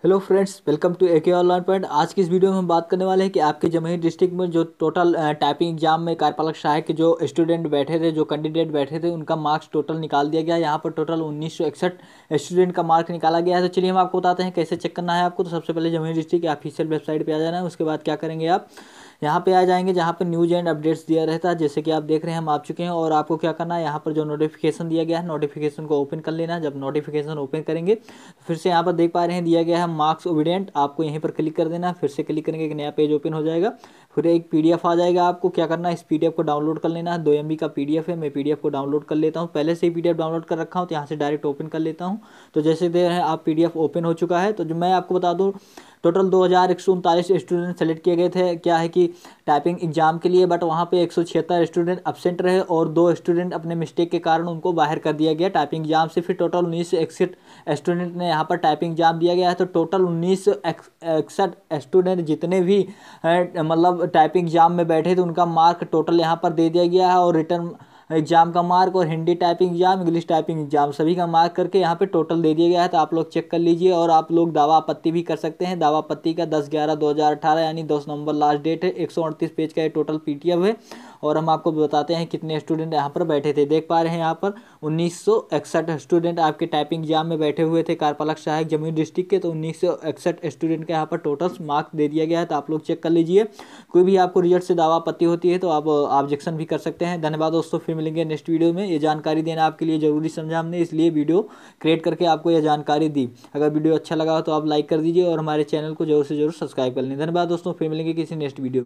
Hello friends, welcome to AK online point. आज की इस वीडियो में हम बात करने वाले हैं कि आपके जमुई डिस्ट्रिक्ट में जो टोटल टाइपिंग एग्जाम में कार्यपालक सहायक के जो स्टूडेंट बैठे थे, जो कैंडिडेट बैठे थे, उनका मार्क्स टोटल निकाल दिया गया है। यहाँ पर टोटल 1961 स्टूडेंट का मार्क निकाला गया है। तो चलिए हम आपको बताते हैं कैसे चेक करना है आपको। तो सबसे पहले जमुई डिस्ट्रिक्ट की ऑफिशियल वेबसाइट पर आ जाना है। उसके बाद क्या करेंगे, आप यहाँ पे आ जाएंगे जहाँ पर न्यूज एंड अपडेट्स दिया रहता है। जैसे कि आप देख रहे हैं, हम आ चुके हैं। और आपको क्या करना है, यहाँ पर जो नोटिफिकेशन दिया गया है, नोटिफिकेशन को ओपन कर लेना है। जब नोटिफिकेशन ओपन करेंगे तो फिर से यहाँ पर देख पा रहे हैं दिया गया है मार्क्स ओबिडेंट। आपको यहीं पर क्लिक कर देना है। फिर से क्लिक करेंगे, एक नया पेज ओपन हो जाएगा। फिर एक पीडीएफ आ जाएगा। आपको क्या करना है, इस पीडीएफ को डाउनलोड कर लेना है। 2 MB का पीडीएफ है। मैं पीडीएफ को डाउनलोड कर लेता हूँ। पहले से ही पीडीएफ डाउनलोड कर रखा हूँ, तो यहाँ से डायरेक्ट ओपन कर लेता हूँ। तो जैसे देर है, आप पीडीएफ ओपन हो चुका है। तो जो मैं आपको बता दूँ, टोटल 2139 स्टूडेंट सेलेक्ट किए गए थे। क्या है कि टाइपिंग एग्जाम के लिए, बट वहाँ पे 176 स्टूडेंट एब्सेंट रहे और 2 स्टूडेंट अपने मिस्टेक के कारण उनको बाहर कर दिया गया टाइपिंग एग्जाम से। फिर टोटल 1961 स्टूडेंट ने यहाँ पर टाइपिंग एग्जाम दिया गया है। तो टोटल 1961 स्टूडेंट जितने भी मतलब टाइपिंग एग्जाम में बैठे थे, उनका मार्क टोटल यहाँ पर दे दिया गया है। और रिटर्न एग्जाम का मार्क और Hindi typing exam, English typing exam, सभी का मार्क करके यहाँ पे टोटल दे दिया गया है। तो आप लोग चेक कर लीजिए। और आप लोग दावा आपत्ति भी कर सकते हैं। दावा आपत्ति का 10/11/2018 यानी 10 नवंबर लास्ट डेट है। 138 पेज का ये टोटल पीटीएफ है। और हम आपको बताते हैं कितने स्टूडेंट यहाँ पर बैठे थे। देख पा रहे हैं यहाँ पर 1961 स्टूडेंट आपके टाइपिंग एग्जाम में बैठे हुए थे कार्यपालक सहायक जमुई डिस्ट्रिक्ट के। तो 1961 स्टूडेंट का यहाँ पर टोटल मार्क्स दे दिया गया है। तो आप लोग चेक कर लीजिए। कोई भी आपको रिजल्ट से दावा आपत्ति होती है तो आप ऑब्जेक्शन भी कर सकते हैं। धन्यवाद दोस्तों, फिर मिलेंगे नेक्स्ट वीडियो में। ये जानकारी देना आपके लिए जरूरी समझा हमने, इसलिए वीडियो क्रिएट करके आपको यह जानकारी दी। अगर वीडियो अच्छा लगा हो तो आप लाइक कर दीजिए और हमारे चैनल को जरूर से जरूर सब्सक्राइब कर लें। धन्यवाद दोस्तों, फिर मिलेंगे किसी नेक्स्ट वीडियो।